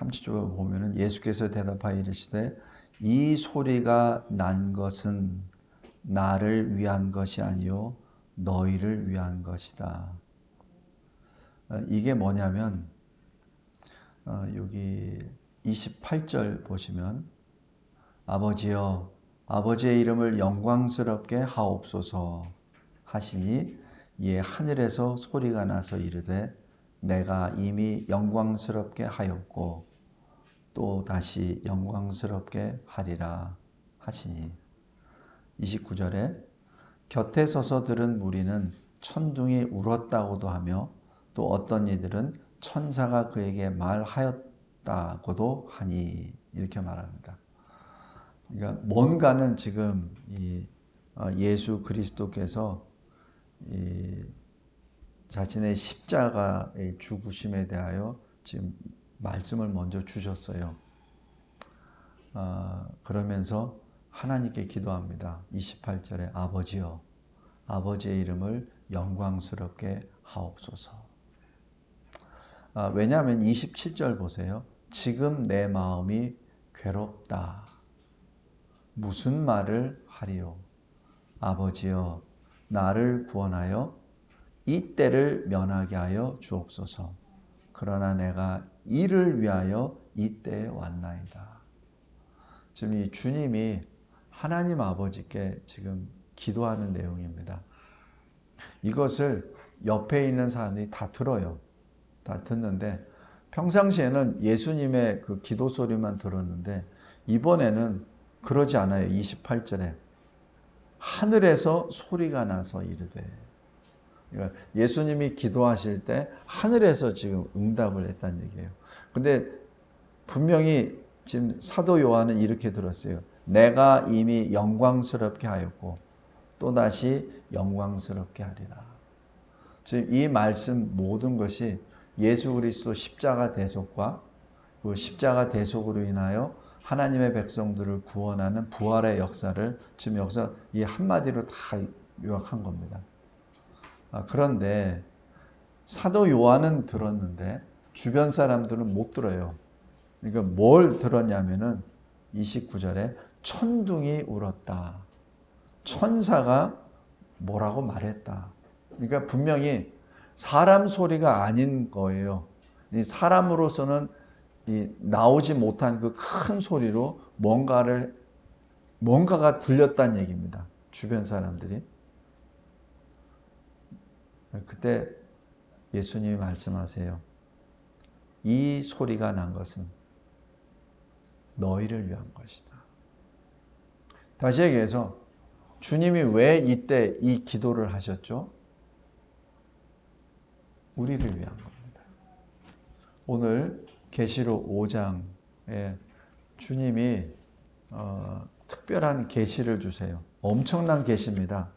30절 보면은 예수께서 대답하여 이르시되 이 소리가 난 것은 나를 위한 것이 아니요 너희를 위한 것이다. 이게 뭐냐면 여기 28절 보시면 아버지여 아버지의 이름을 영광스럽게 하옵소서 하시니 이에 하늘에서 소리가 나서 이르되 내가 이미 영광스럽게 하였고 또 다시 영광스럽게 하리라 하시니 29절에 곁에 서서 들은 무리는 천둥이 울었다고도 하며 또 어떤 이들은 천사가 그에게 말하였다고도 하니 이렇게 말합니다. 그러니까 뭔가는 지금 예수 그리스도께서 자신의 십자가의 죽으심에 대하여 지금 말씀을 먼저 주셨어요. 그러면서 하나님께 기도합니다. 28절에 아버지여 아버지의 이름을 영광스럽게 하옵소서. 왜냐하면 27절 보세요. 지금 내 마음이 괴롭다. 무슨 말을 하리요? 아버지여 나를 구원하여 이 때를 면하게 하여 주옵소서. 그러나 내가 이를 위하여 이 때에 왔나이다. 지금 이 주님이 하나님 아버지께 지금 기도하는 내용입니다. 이것을 옆에 있는 사람들이 다 들어요. 다 듣는데 평상시에는 예수님의 그 기도 소리만 들었는데 이번에는 그러지 않아요. 28절에 하늘에서 소리가 나서 이르되, 그러니까 예수님이 기도하실 때 하늘에서 지금 응답을 했다는 얘기예요. 근데 분명히 지금 사도 요한은 이렇게 들었어요. 내가 이미 영광스럽게 하였고 또다시 영광스럽게 하리라. 지금 이 말씀 모든 것이 예수 그리스도 십자가 대속과 그 십자가 대속으로 인하여 하나님의 백성들을 구원하는 부활의 역사를 지금 여기서 이 한마디로 다 요약한 겁니다. 그런데 사도 요한은 들었는데 주변 사람들은 못 들어요. 그러니까 뭘 들었냐면은 29절에 천둥이 울었다. 천사가 뭐라고 말했다. 그러니까 분명히 사람 소리가 아닌 거예요. 사람으로서는 나오지 못한 그 큰 소리로 뭔가가 들렸다는 얘기입니다. 주변 사람들이. 그때 예수님이 말씀하세요. 이 소리가 난 것은 너희를 위한 것이다. 다시 얘기해서 주님이 왜 이때 이 기도를 하셨죠? 우리를 위한 겁니다. 오늘 계시록 5장에 주님이 특별한 계시를 주세요. 엄청난 계시입니다.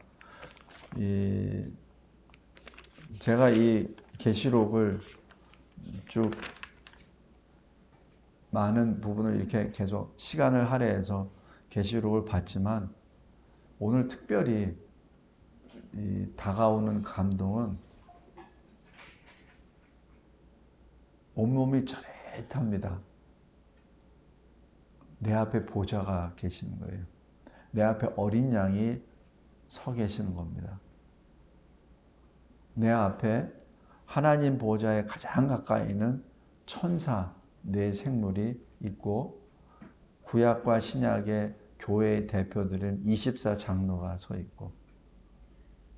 제가 이 계시록을 쭉 많은 부분을 이렇게 계속 시간을 할애해서 계시록을 봤지만 오늘 특별히 다가오는 감동은 온몸이 짜릿합니다. 내 앞에 보좌가 계시는 거예요. 내 앞에 어린 양이 서 계시는 겁니다. 내 앞에 하나님 보좌에 가장 가까이 있는 천사 네 생물이 있고 구약과 신약의 교회의 대표들은 24장로가 서 있고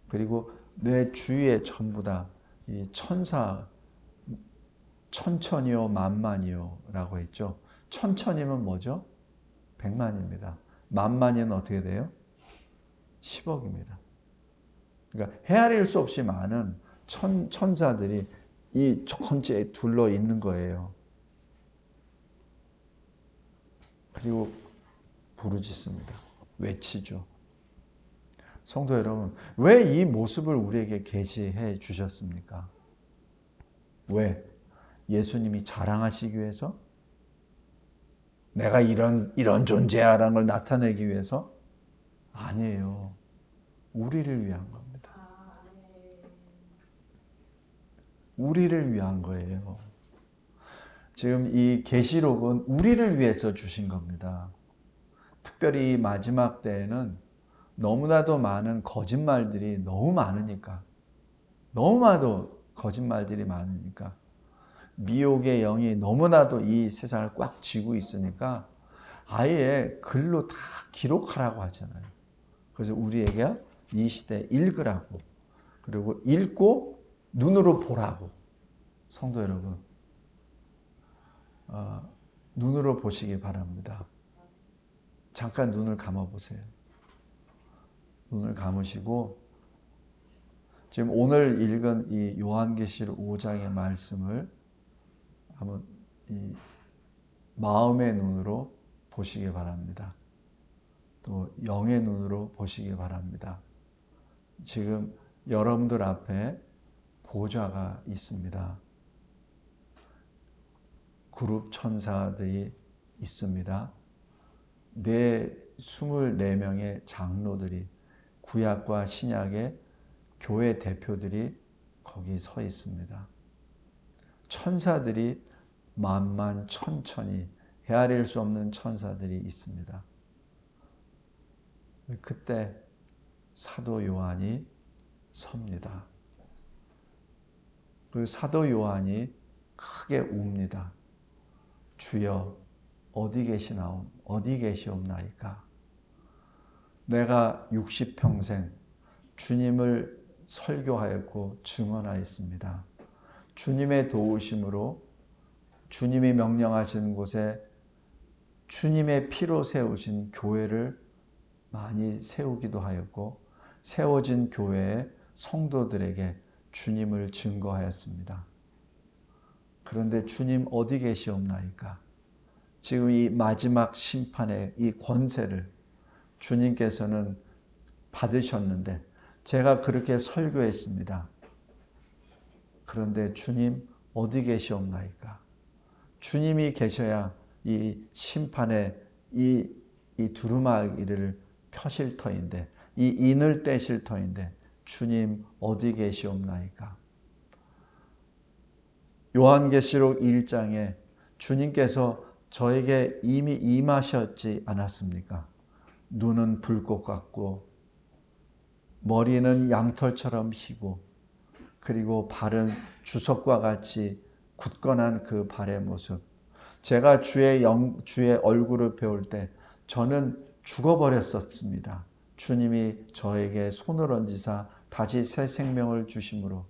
그리고 내 주위에 전부 다 이 천사 천천이요 만만이요 라고 했죠. 천천이면 뭐죠? 100만입니다. 만만이면 어떻게 돼요? 10억입니다. 그러니까 헤아릴 수 없이 많은 천사들이 이 전체에 둘러 있는 거예요. 그리고 부르짖습니다. 외치죠. 성도 여러분, 왜 이 모습을 우리에게 계시해 주셨습니까? 왜? 예수님이 자랑하시기 위해서? 내가 이런 존재야라는 걸 나타내기 위해서? 아니에요. 우리를 위한 겁니다. 우리를 위한 거예요. 지금 이 계시록은 우리를 위해서 주신 겁니다. 특별히 이 마지막 때에는 너무나도 많은 거짓말들이 너무 많으니까, 너무나도 거짓말들이 많으니까, 미혹의 영이 너무나도 이 세상을 꽉 쥐고 있으니까 아예 글로 다 기록하라고 하잖아요. 그래서 우리에게 이 시대 읽으라고, 그리고 읽고 눈으로 보라고. 성도 여러분, 눈으로 보시기 바랍니다. 잠깐 눈을 감아보세요. 눈을 감으시고 지금 오늘 읽은 이 요한계시록 5장의 말씀을 한번 이 마음의 눈으로 보시기 바랍니다. 또 영의 눈으로 보시기 바랍니다. 지금 여러분들 앞에 보좌가 있습니다. 그룹 천사들이 있습니다. 24명의 장로들이, 구약과 신약의 교회 대표들이 거기 서 있습니다. 천사들이 만만천천히 헤아릴 수 없는 천사들이 있습니다. 그때 사도 요한이 섭니다. 그 사도 요한이 크게 웁니다. 주여 어디 계시옵나이까? 내가 60평생 주님을 설교하였고 증언하였습니다. 주님의 도우심으로 주님이 명령하신 곳에 주님의 피로 세우신 교회를 많이 세우기도 하였고, 세워진 교회의 성도들에게 주님을 증거하였습니다. 그런데 주님 어디 계시옵나이까? 지금 이 마지막 심판의 이 권세를 주님께서는 받으셨는데 제가 그렇게 설교했습니다. 그런데 주님 어디 계시옵나이까? 주님이 계셔야 이 심판의 이 두루마기를 펴실 터인데, 이 인을 떼실 터인데 주님 어디 계시옵나이까? 요한계시록 1장에 주님께서 저에게 이미 임하셨지 않았습니까? 눈은 불꽃 같고 머리는 양털처럼 희고, 그리고 발은 주석과 같이 굳건한 그 발의 모습. 제가 주의 얼굴을 배울 때 저는 죽어버렸었습니다. 주님이 저에게 손을 얹으사 다시 새 생명을 주심으로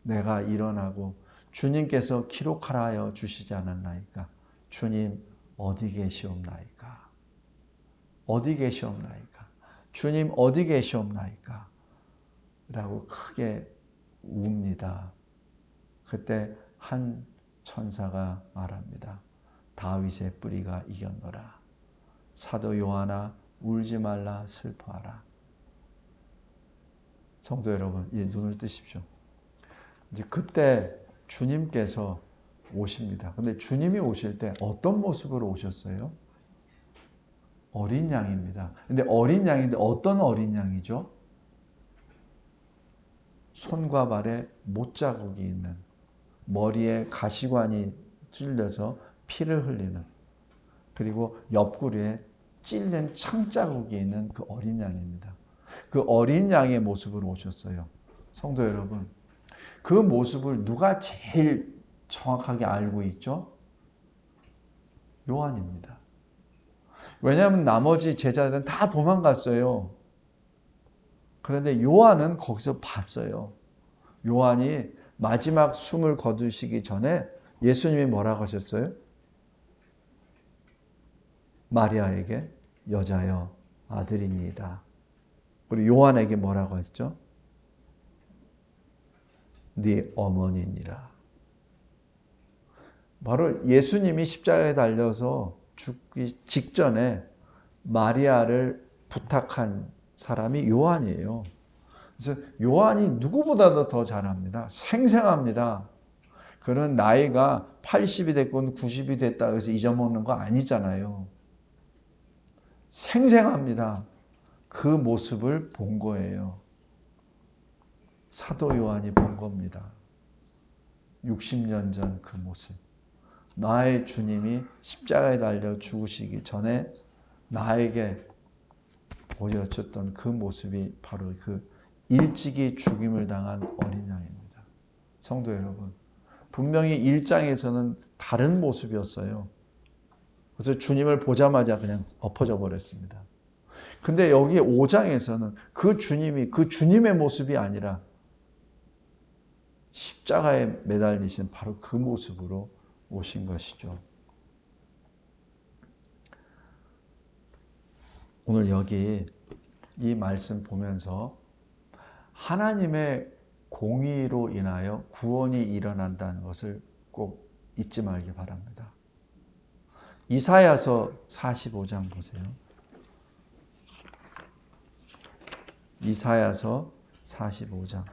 내가 일어나고 주님께서 기록하라 하여 주시지 않았나이까? 주님 어디 계시옵나이까? 어디 계시옵나이까? 주님 어디 계시옵나이까? 라고 크게 웁니다. 그때 한 천사가 말합니다. 다윗의 뿌리가 이겼노라. 사도 요한아 울지 말라 슬퍼하라. 성도 여러분, 이제 눈을 뜨십시오. 이제 그때 주님께서 오십니다. 근데 주님이 오실 때 어떤 모습으로 오셨어요? 어린 양입니다. 근데 어린 양인데 어떤 어린 양이죠? 손과 발에 못자국이 있는, 머리에 가시관이 찔려서 피를 흘리는, 그리고 옆구리에 찔린 창자국이 있는 그 어린 양입니다. 그 어린 양의 모습으로 오셨어요. 성도 여러분, 그 모습을 누가 제일 정확하게 알고 있죠? 요한입니다. 왜냐하면 나머지 제자들은 다 도망갔어요. 그런데 요한은 거기서 봤어요. 요한이 마지막 숨을 거두시기 전에 예수님이 뭐라고 하셨어요? 마리아에게 여자여 아들이니이다. 그리고 요한에게 뭐라고 했죠? 네 어머니니라. 바로 예수님이 십자가에 달려서 죽기 직전에 마리아를 부탁한 사람이 요한이에요. 그래서 요한이 누구보다도 더 잘합니다. 생생합니다. 그런 나이가 80이 됐건 90이 됐다 해서 잊어먹는 거 아니잖아요. 생생합니다. 그 모습을 본 거예요. 사도 요한이 본 겁니다. 60년 전 그 모습. 나의 주님이 십자가에 달려 죽으시기 전에 나에게 보여줬던 그 모습이 바로 그 일찍이 죽임을 당한 어린 양입니다. 성도 여러분, 분명히 1장에서는 다른 모습이었어요. 그래서 주님을 보자마자 그냥 엎어져 버렸습니다. 근데 여기 5장에서는 그 주님이 그 주님의 모습이 아니라 십자가에 매달리신 바로 그 모습으로 오신 것이죠. 오늘 여기 이 말씀 보면서 하나님의 공의로 인하여 구원이 일어난다는 것을 꼭 잊지 말기 바랍니다. 이사야서 45장 보세요. 이사야서 45장.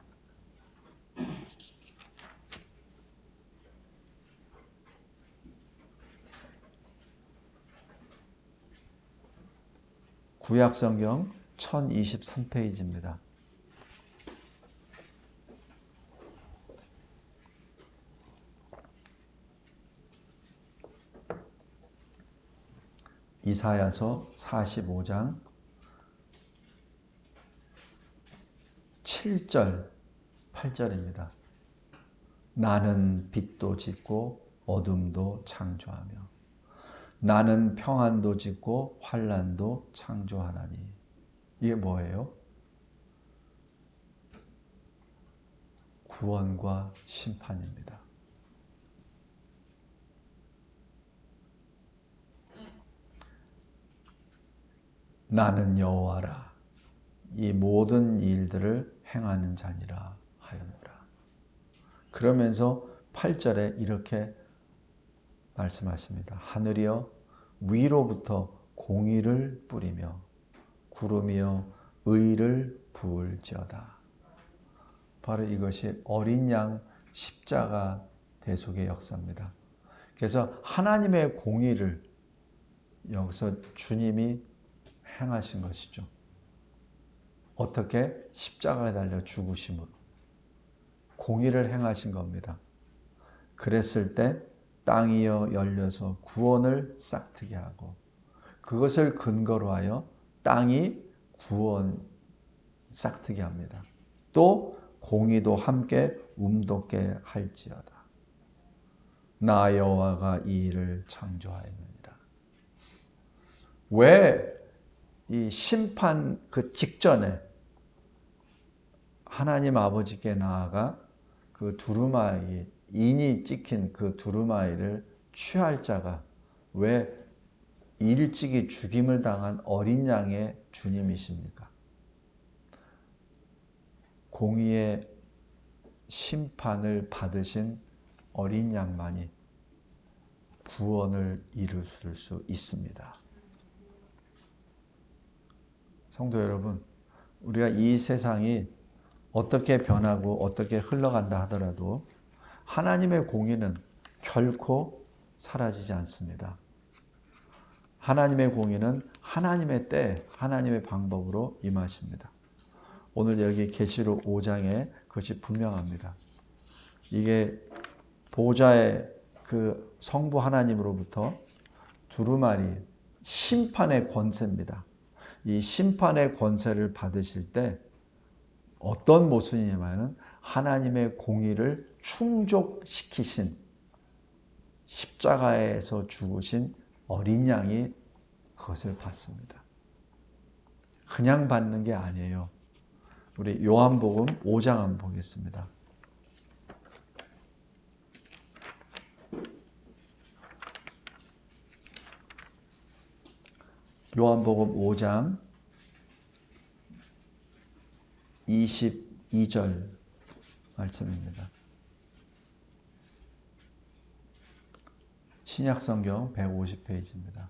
구약성경 1023페이지입니다. 이사야서 45장 7절, 8절입니다. 나는 빛도 짓고 어둠도 창조하며 나는 평안도 짓고 환난도 창조하나니. 이게 뭐예요? 구원과 심판입니다. 나는 여호와라 이 모든 일들을 행하는 자니라 하였노라. 그러면서 8절에 이렇게 말씀하십니다. 하늘이여 위로부터 공의를 뿌리며 구름이여 의를 부을지어다. 바로 이것이 어린 양 십자가 대속의 역사입니다. 그래서 하나님의 공의를 여기서 주님이 행하신 것이죠. 어떻게? 십자가에 달려 죽으심으로 공의를 행하신 겁니다. 그랬을 때 땅이여 열려서 구원을 싹트게 하고 그것을 근거로 하여 땅이 구원 싹트게 합니다. 또 공의도 함께 움돋게 할지어다. 나 여호와가 이 일을 창조하였느니라. 왜 이 심판 그 직전에 하나님 아버지께 나아가 그 두루마리, 인이 찍힌 그 두루마리를 취할 자가 왜 일찍이 죽임을 당한 어린 양의 주님이십니까? 공의의 심판을 받으신 어린 양만이 구원을 이루실 수 있습니다. 성도 여러분, 우리가 이 세상이 어떻게 변하고 어떻게 흘러간다 하더라도 하나님의 공의는 결코 사라지지 않습니다. 하나님의 공의는 하나님의 때, 하나님의 방법으로 임하십니다. 오늘 여기 계시록 5장에 그것이 분명합니다. 이게 보좌의 그 성부 하나님으로부터 두루마리 심판의 권세입니다. 이 심판의 권세를 받으실 때 어떤 모습이냐면 하나님의 공의를 충족시키신 십자가에서 죽으신 어린 양이 그것을 받습니다. 그냥 받는 게 아니에요. 우리 요한복음 5장 한번 보겠습니다. 요한복음 5장 22절 말씀입니다. 신약성경 150페이지입니다.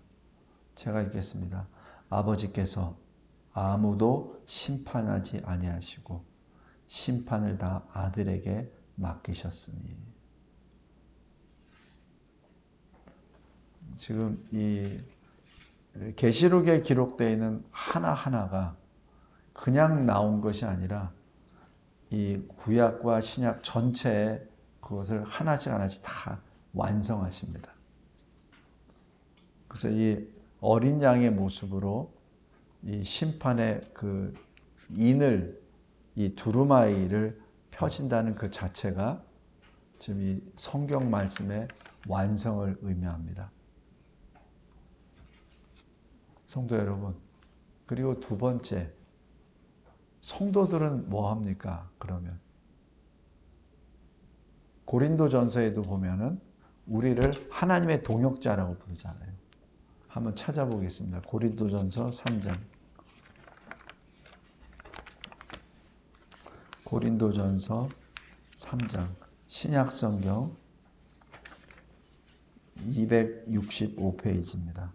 제가 읽겠습니다. 아버지께서 아무도 심판하지 아니하시고 심판을 다 아들에게 맡기셨으니. 지금 이 계시록에 기록되어 있는 하나하나가 그냥 나온 것이 아니라 이 구약과 신약 전체에 그것을 하나씩 하나씩 다 완성하십니다. 그래서 이 어린 양의 모습으로 이 심판의 그 인을, 이 두루마리를 펴신다는 그 자체가 지금 이 성경 말씀의 완성을 의미합니다. 성도 여러분, 그리고 두 번째, 성도들은 뭐 합니까? 그러면 고린도전서에도 보면은 우리를 하나님의 동역자라고 부르잖아요. 한번 찾아보겠습니다. 고린도전서 3장. 고린도전서 3장. 신약성경 265페이지입니다.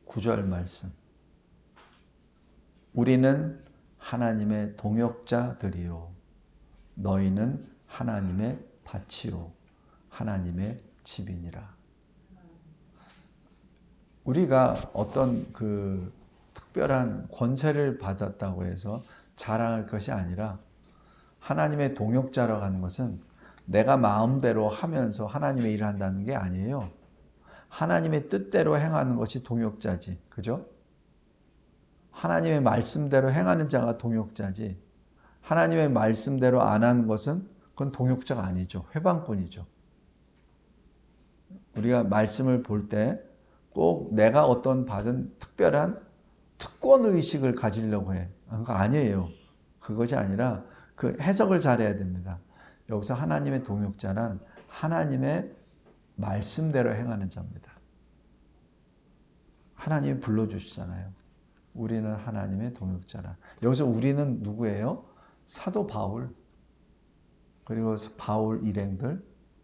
9절 말씀. 우리는 하나님의 동역자들이요. 너희는 하나님의 밭이요. 하나님의 집이니라. 우리가 어떤 그 특별한 권세를 받았다고 해서 자랑할 것이 아니라 하나님의 동역자라고 하는 것은 내가 마음대로 하면서 하나님의 일을 한다는 게 아니에요. 하나님의 뜻대로 행하는 것이 동역자지. 그죠? 하나님의 말씀대로 행하는 자가 동역자지. 하나님의 말씀대로 안 하는 것은 그건 동역자가 아니죠. 회방꾼이죠. 우리가 말씀을 볼 때 꼭 내가 어떤 받은 특별한 특권의식을 가지려고 해. 그거 아니에요. 그것이 아니라 그 해석을 잘해야 됩니다. 여기서 하나님의 동역자란 하나님의 말씀대로 행하는 자입니다. 하나님이 불러주시잖아요. 우리는 하나님의 동역자라. 여기서 우리는 누구예요? 사도 바울, 그리고 바울 일행들,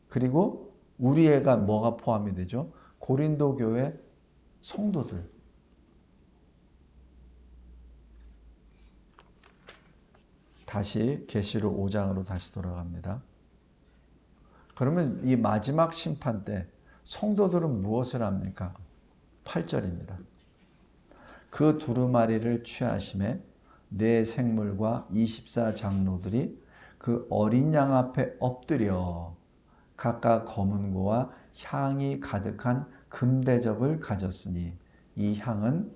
그리고 우리애가 뭐가 포함이 되죠? 고린도 교회 성도들. 다시 계시록 5장으로 다시 돌아갑니다. 그러면 이 마지막 심판 때 성도들은 무엇을 합니까? 8절입니다. 그 두루마리를 취하심에 네 생물과 24장로들이 그 어린 양 앞에 엎드려 각각 검은 고와 향이 가득한 금대접을 가졌으니 이 향은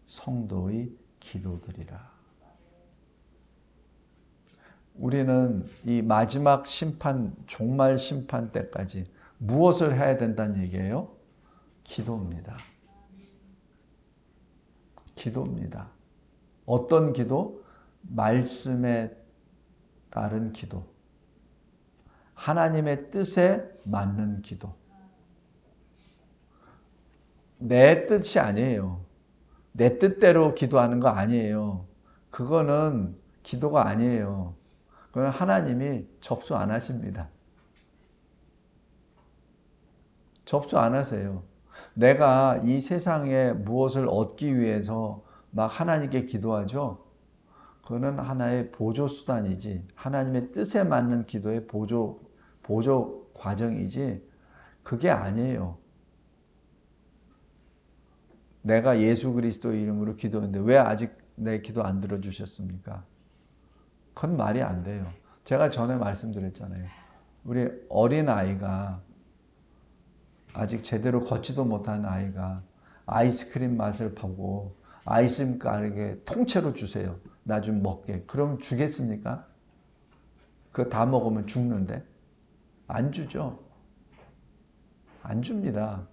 성도의 기도들이라. 우리는 이 마지막 심판, 종말 심판 때까지 무엇을 해야 된다는 얘기예요? 기도입니다. 기도입니다. 어떤 기도? 말씀에 따른 기도. 하나님의 뜻에 맞는 기도. 내 뜻이 아니에요. 내 뜻대로 기도하는 거 아니에요. 그거는 기도가 아니에요. 그건 하나님이 접수 안 하십니다. 접수 안 하세요. 내가 이 세상에 무엇을 얻기 위해서 막 하나님께 기도하죠. 그거는 하나의 보조 수단이지, 하나님의 뜻에 맞는 기도의 보조 과정이지, 그게 아니에요. 내가 예수 그리스도 이름으로 기도했는데 왜 아직 내 기도 안 들어주셨습니까? 그건 말이 안 돼요. 제가 전에 말씀드렸잖아요. 우리 어린아이가, 아직 제대로 걷지도 못한 아이가 아이스크림 맛을 보고 아이스크림 가게 통째로 주세요. 나 좀 먹게. 그럼 주겠습니까? 그거 다 먹으면 죽는데? 안 주죠. 안 줍니다.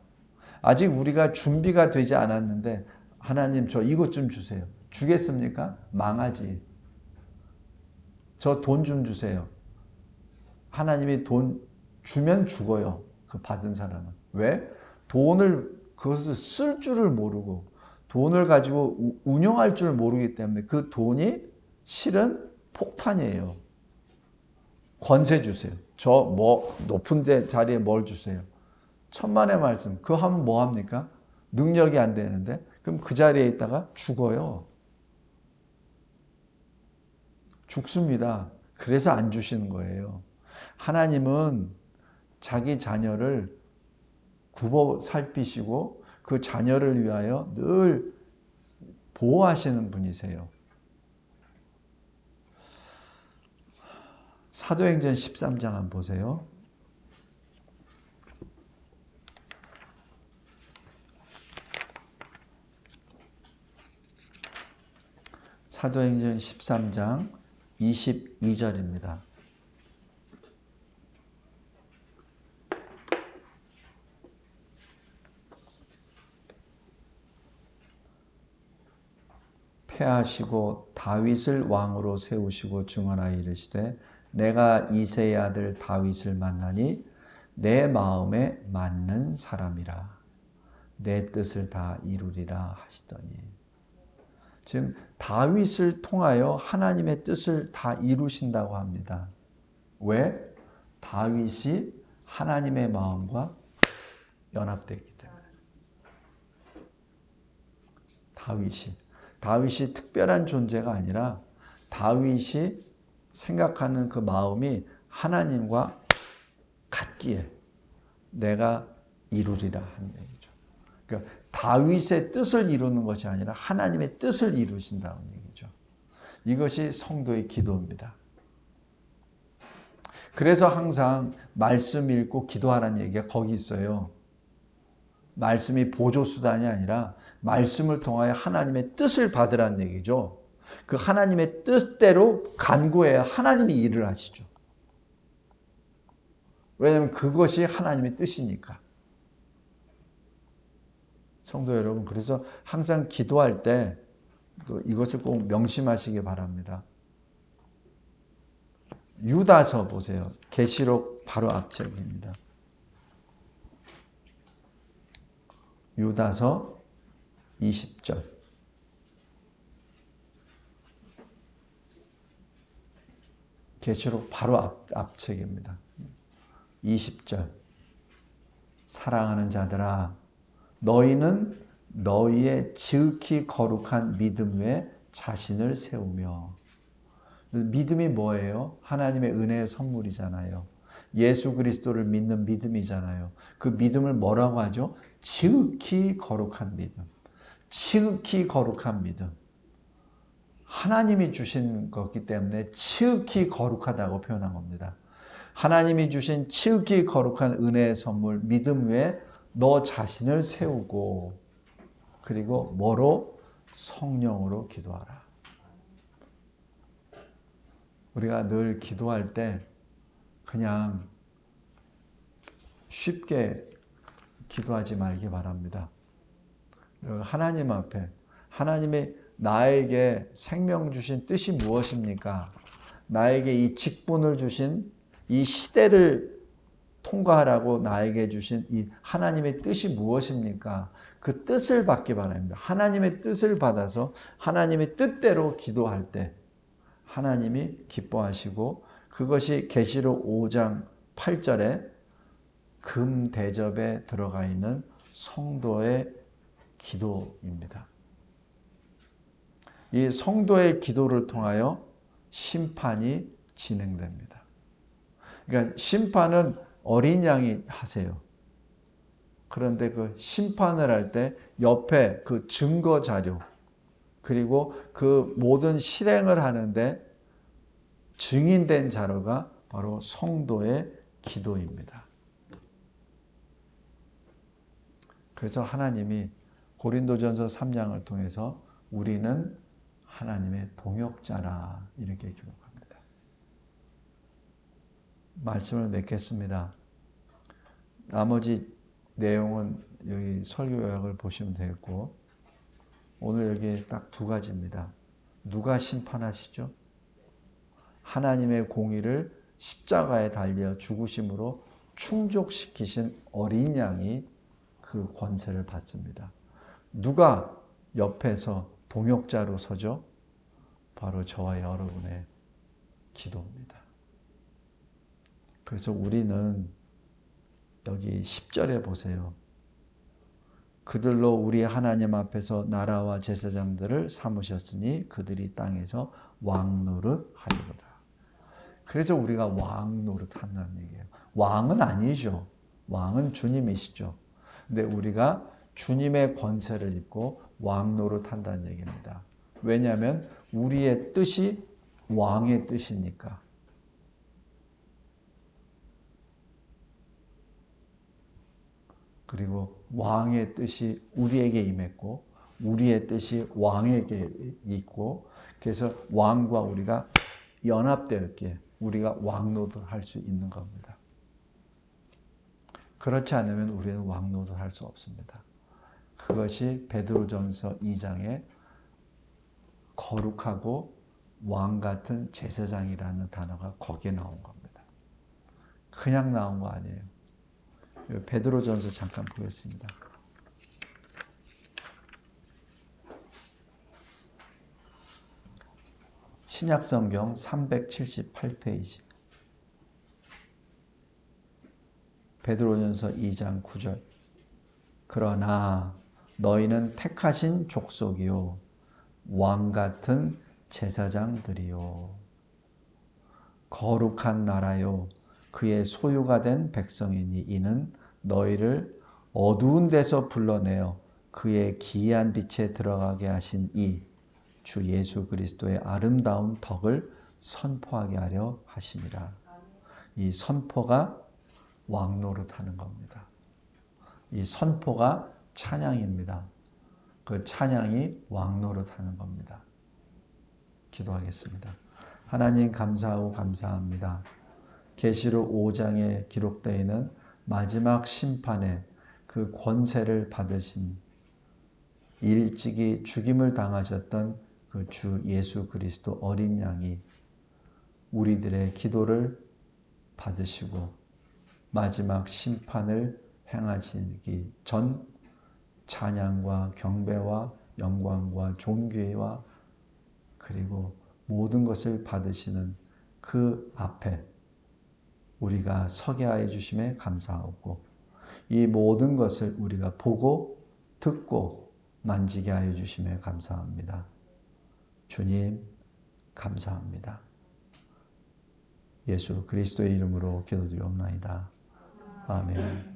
아직 우리가 준비가 되지 않았는데 하나님 저 이것 좀 주세요. 주겠습니까? 망하지. 저 돈 좀 주세요. 하나님이 돈 주면 죽어요. 그 받은 사람은. 왜? 그것을 쓸 줄을 모르고 돈을 가지고 운영할 줄 모르기 때문에 그 돈이 실은 폭탄이에요. 권세 주세요. 저 높은 자리에 뭘 주세요. 천만의 말씀. 그거 하면 뭐 합니까? 능력이 안 되는데 그럼 그 자리에 있다가 죽어요. 죽습니다. 그래서 안 주시는 거예요. 하나님은 자기 자녀를 굽어 살피시고 그 자녀를 위하여 늘 보호하시는 분이세요. 사도행전 13장 한번 보세요. 사도행전 13장 22절입니다. 패하시고 다윗을 왕으로 세우시고 증언하여 이르시되 내가 이새의 아들 다윗을 만나니 내 마음에 맞는 사람이라 내 뜻을 다 이루리라 하시더니, 지금 다윗을 통하여 하나님의 뜻을 다 이루신다고 합니다. 왜? 다윗이 하나님의 마음과 연합되기 때문에. 다윗이 특별한 존재가 아니라 다윗이 생각하는 그 마음이 하나님과 같기에 내가 이루리라 하는 얘기죠. 그러니까 다윗의 뜻을 이루는 것이 아니라 하나님의 뜻을 이루신다는 얘기죠. 이것이 성도의 기도입니다. 그래서 항상 말씀 읽고 기도하라는 얘기가 거기 있어요. 말씀이 보조수단이 아니라 말씀을 통하여 하나님의 뜻을 받으라는 얘기죠. 그 하나님의 뜻대로 간구해야 하나님이 일을 하시죠. 왜냐하면 그것이 하나님의 뜻이니까. 성도 여러분, 그래서 항상 기도할 때 이것을 꼭 명심하시기 바랍니다. 유다서 보세요. 계시록 바로 앞책입니다. 유다서 20절. 계시록 바로 앞책입니다. 20절. 사랑하는 자들아, 너희는 너희의 지극히 거룩한 믿음 위에 자신을 세우며. 믿음이 뭐예요? 하나님의 은혜의 선물이잖아요. 예수 그리스도를 믿는 믿음이잖아요. 그 믿음을 뭐라고 하죠? 지극히 거룩한 믿음. 지극히 거룩한 믿음. 하나님이 주신 거기 때문에 지극히 거룩하다고 표현한 겁니다. 하나님이 주신 지극히 거룩한 은혜의 선물, 믿음 위에 너 자신을 세우고, 그리고 뭐로? 성령으로 기도하라. 우리가 늘 기도할 때 그냥 쉽게 기도하지 말기 바랍니다. 하나님 앞에, 하나님이 나에게 생명 주신 뜻이 무엇입니까? 나에게 이 직분을 주신, 이 시대를 통과하라고 나에게 주신 이 하나님의 뜻이 무엇입니까? 그 뜻을 받기 바랍니다. 하나님의 뜻을 받아서 하나님의 뜻대로 기도할 때 하나님이 기뻐하시고, 그것이 계시록 5장 8절에 금 대접에 들어가 있는 성도의 기도입니다. 이 성도의 기도를 통하여 심판이 진행됩니다. 그러니까 심판은 어린 양이 하세요. 그런데 그 심판을 할 때 옆에 그 증거 자료, 그리고 그 모든 실행을 하는데 증인된 자료가 바로 성도의 기도입니다. 그래서 하나님이 고린도전서 3장을 통해서 우리는 하나님의 동역자라 이렇게 기록합니다. 말씀을 맺겠습니다. 나머지 내용은 여기 설교 요약을 보시면 되겠고, 오늘 여기 딱 두 가지입니다. 누가 심판하시죠? 하나님의 공의를 십자가에 달려 죽으심으로 충족시키신 어린 양이 그 권세를 받습니다. 누가 옆에서 동역자로 서죠? 바로 저와 여러분의 기도입니다. 그래서 우리는 여기 10절에 보세요. 그들로 우리 하나님 앞에서 나라와 제사장들을 삼으셨으니 그들이 땅에서 왕노릇 하리로다. 그래서 우리가 왕노릇 한다는 얘기예요. 왕은 아니죠. 왕은 주님이시죠. 근데 우리가 주님의 권세를 입고 왕노릇 한다는 얘기입니다. 왜냐하면 우리의 뜻이 왕의 뜻이니까. 그리고 왕의 뜻이 우리에게 임했고, 우리의 뜻이 왕에게 있고, 그래서 왕과 우리가 연합되었기에 우리가 왕노릇할 수 있는 겁니다. 그렇지 않으면 우리는 왕노릇할 수 없습니다. 그것이 베드로전서 2장에 거룩하고 왕 같은 제사장이라는 단어가 거기에 나온 겁니다. 그냥 나온 거 아니에요. 베드로전서 잠깐 보겠습니다. 신약성경 378페이지. 베드로전서 2장 9절. 그러나 너희는 택하신 족속이요 왕 같은 제사장들이요 거룩한 나라요 그의 소유가 된 백성이니 이는 너희를 어두운 데서 불러내어 그의 기이한 빛에 들어가게 하신 이 주 예수 그리스도의 아름다운 덕을 선포하게 하려 하심이라. 이 선포가 왕노릇하는 겁니다. 이 선포가 찬양입니다. 그 찬양이 왕노릇하는 겁니다. 기도하겠습니다. 하나님 감사하고 감사합니다. 계시록 5장에 기록되어 있는 마지막 심판의 그 권세를 받으신 일찍이 죽임을 당하셨던 그 주 예수 그리스도 어린 양이 우리들의 기도를 받으시고 마지막 심판을 행하시기 전 찬양과 경배와 영광과 존귀와 그리고 모든 것을 받으시는 그 앞에 우리가 서게 하여 주심에 감사하고 이 모든 것을 우리가 보고 듣고 만지게 하여 주심에 감사합니다. 주님 감사합니다. 예수 그리스도의 이름으로 기도드리옵나이다. 아멘.